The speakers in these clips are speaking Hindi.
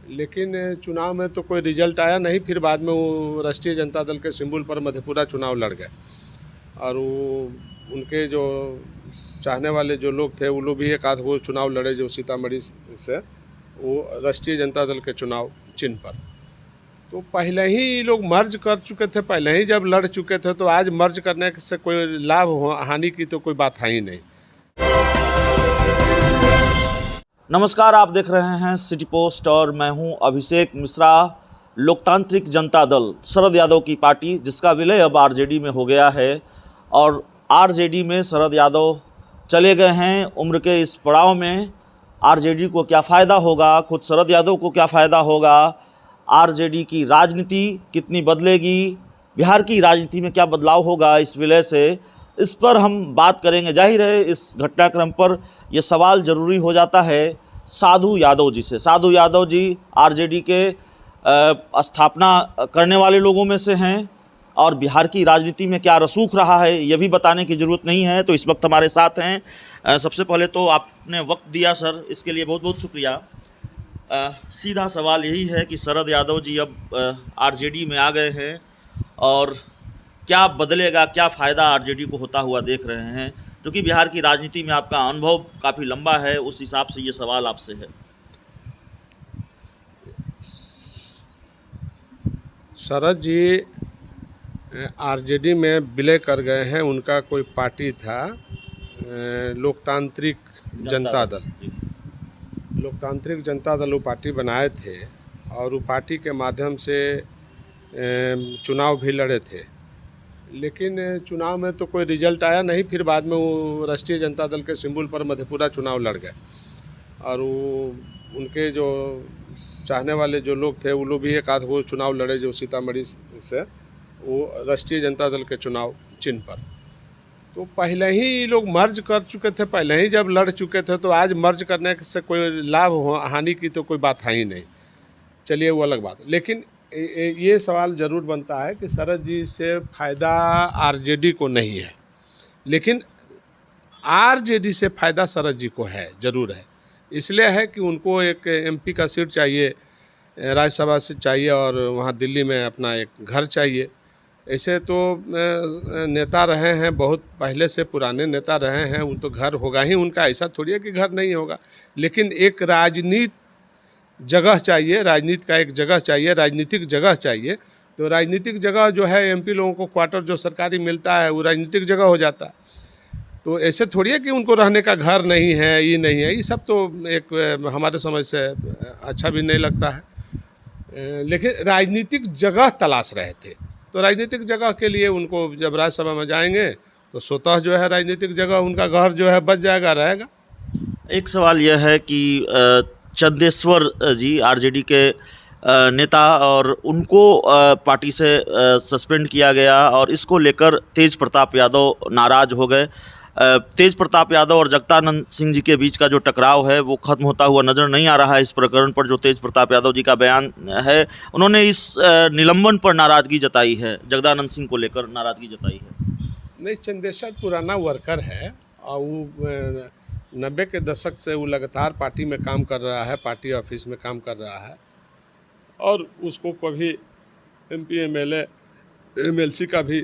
लेकिन चुनाव में तो कोई रिजल्ट आया नहीं। फिर बाद में वो राष्ट्रीय जनता दल के सिंबल पर मधेपुरा चुनाव लड़ गए और वो उनके जो चाहने वाले जो लोग थे वो लोग भी एक आध वो चुनाव लड़े जो सीतामढ़ी से वो राष्ट्रीय जनता दल के चुनाव चिन्ह पर। तो पहले ही ये लोग मर्ज कर चुके थे, पहले ही जब लड़ चुके थे, तो आज मर्ज करने से कोई लाभ हानि की तो कोई बात है ही नहीं। नमस्कार, आप देख रहे हैं सिटी पोस्ट और मैं हूं अभिषेक मिश्रा। लोकतांत्रिक जनता दल शरद यादव की पार्टी जिसका विलय अब आरजेडी में हो गया है और आरजेडी में शरद यादव चले गए हैं। उम्र के इस पड़ाव में आरजेडी को क्या फ़ायदा होगा, खुद शरद यादव को क्या फ़ायदा होगा, आरजेडी की राजनीति कितनी बदलेगी, बिहार की राजनीति में क्या बदलाव होगा इस विलय से, इस पर हम बात करेंगे। जाहिर है इस घटनाक्रम पर यह सवाल ज़रूरी हो जाता है साधु यादव जी से। साधु यादव जी आरजेडी के स्थापना करने वाले लोगों में से हैं और बिहार की राजनीति में क्या रसूख रहा है ये भी बताने की ज़रूरत नहीं है। तो इस वक्त हमारे साथ हैं। सबसे पहले तो आपने वक्त दिया सर, इसके लिए बहुत बहुत शुक्रिया। सीधा सवाल यही है कि शरद यादव जी अब आरजेडी में आ गए हैं और क्या बदलेगा, क्या फ़ायदा आरजेडी को होता हुआ देख रहे हैं, क्योंकि बिहार की राजनीति में आपका अनुभव काफ़ी लंबा है, उस हिसाब से ये सवाल आपसे है। शरद जी आरजेडी में विलय कर गए हैं। उनका कोई पार्टी था लोकतांत्रिक जनता दल। लोकतांत्रिक जनता दल वो पार्टी बनाए थे और वो पार्टी के माध्यम से चुनाव भी लड़े थे, लेकिन चुनाव में तो कोई रिजल्ट आया नहीं। फिर बाद में वो राष्ट्रीय जनता दल के सिंबल पर मधेपुरा चुनाव लड़ गए और वो उनके जो चाहने वाले जो लोग थे वो लोग भी एक आध वो चुनाव लड़े जो सीतामढ़ी से वो राष्ट्रीय जनता दल के चुनाव चिन्ह पर। तो पहले ही ये लोग मर्ज कर चुके थे, पहले ही जब लड़ चुके थे, तो आज मर्ज करने से कोई लाभ हानि की तो कोई बात है ही नहीं। चलिए वो अलग बात। लेकिन ये सवाल ज़रूर बनता है कि शरद जी से फ़ायदा आरजेडी को नहीं है, लेकिन आरजेडी से फ़ायदा शरद जी को है, ज़रूर है। इसलिए है कि उनको एक एमपी का सीट चाहिए, राज्यसभा से चाहिए और वहाँ दिल्ली में अपना एक घर चाहिए। ऐसे तो नेता रहे हैं, बहुत पहले से पुराने नेता रहे हैं, उन तो घर होगा ही उनका, ऐसा थोड़ी है कि घर नहीं होगा। लेकिन एक राजनीति जगह चाहिए, राजनीति का एक जगह चाहिए, राजनीतिक जगह चाहिए। तो राजनीतिक जगह जो है एमपी लोगों को क्वार्टर जो सरकारी मिलता है वो राजनीतिक जगह हो जाता है। तो ऐसे थोड़ी है कि उनको रहने का घर नहीं है, ये नहीं है, ये सब तो एक हमारे समझ से अच्छा भी नहीं लगता है। लेकिन राजनीतिक जगह तलाश रहे थे, तो राजनीतिक जगह के लिए उनको जब राज्यसभा में जाएंगे तो स्वतः जो है राजनीतिक जगह उनका घर जो है बच जाएगा, रहेगा। एक सवाल यह है कि चंदेश्वर जी आरजेडी के नेता और उनको पार्टी से सस्पेंड किया गया और इसको लेकर तेज प्रताप यादव नाराज़ हो गए। तेज प्रताप यादव और जगदानंद सिंह जी के बीच का जो टकराव है वो ख़त्म होता हुआ नज़र नहीं आ रहा है। इस प्रकरण पर जो तेज प्रताप यादव जी का बयान है, उन्होंने इस निलंबन पर नाराज़गी जताई है, जगदानंद सिंह को लेकर नाराज़गी जताई है। नहीं, चंदेश्वर पुराना वर्कर है और वो 90 के दशक से वो लगातार पार्टी में काम कर रहा है, पार्टी ऑफिस में काम कर रहा है और उसको कभी एमपी एमएलए एमएलसी का भी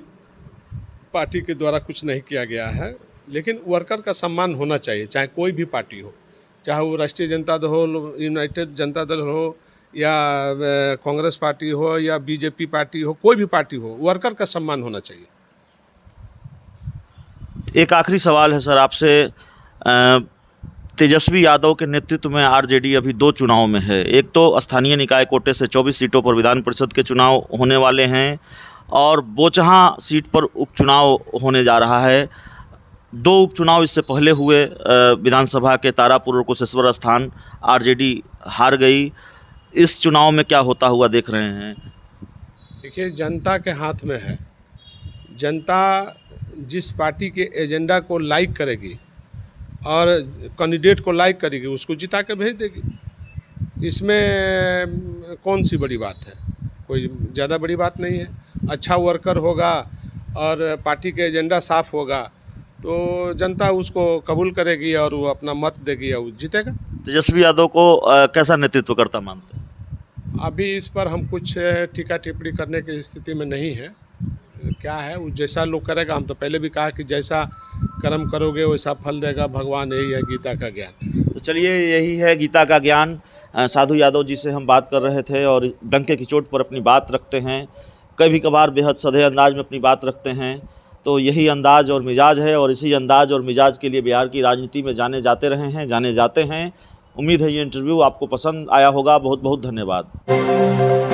पार्टी के द्वारा कुछ नहीं किया गया है। लेकिन वर्कर का सम्मान होना चाहिए, चाहे कोई भी पार्टी हो, चाहे वो राष्ट्रीय जनता दल हो, यूनाइटेड जनता दल हो या कांग्रेस पार्टी हो या बीजेपी पार्टी हो, कोई भी पार्टी हो, वर्कर का सम्मान होना चाहिए। एक आखिरी सवाल है सर आपसे। तेजस्वी यादव के नेतृत्व में आरजेडी अभी 2 चुनाव में है। एक तो स्थानीय निकाय कोटे से 24 सीटों पर विधान परिषद के चुनाव होने वाले हैं और बोचहां सीट पर उपचुनाव होने जा रहा है। 2 उपचुनाव इससे पहले हुए, विधानसभा के तारापुर और कुशेश्वर स्थान आरजेडी हार गई। इस चुनाव में क्या होता हुआ देख रहे हैं? देखिए, जनता के हाथ में है। जनता जिस पार्टी के एजेंडा को लाइक करेगी और कैंडिडेट को लाइक करेगी उसको जिता के भेज देगी। इसमें कौन सी बड़ी बात है? कोई ज़्यादा बड़ी बात नहीं है। अच्छा वर्कर होगा और पार्टी के एजेंडा साफ होगा तो जनता उसको कबूल करेगी और वो अपना मत देगी और जीतेगा। तेजस्वी यादव को कैसा नेतृत्व करता मानते हैं? अभी इस पर हम कुछ टीका टिप्पणी करने की स्थिति में नहीं है। क्या है, वो जैसा लोग करेगा, हम तो पहले भी कहा कि जैसा कर्म करोगे वैसा फल देगा भगवान, यही है गीता का ज्ञान। तो चलिए, यही है गीता का ज्ञान। साधु यादव जी से हम बात कर रहे थे और डंके की चोट पर अपनी बात रखते हैं, कभी कभार बेहद सधे अंदाज में अपनी बात रखते हैं। तो यही अंदाज और मिजाज है और इसी अंदाज और मिजाज के लिए बिहार की राजनीति में जाने जाते हैं। उम्मीद है ये इंटरव्यू आपको पसंद आया होगा। बहुत बहुत धन्यवाद।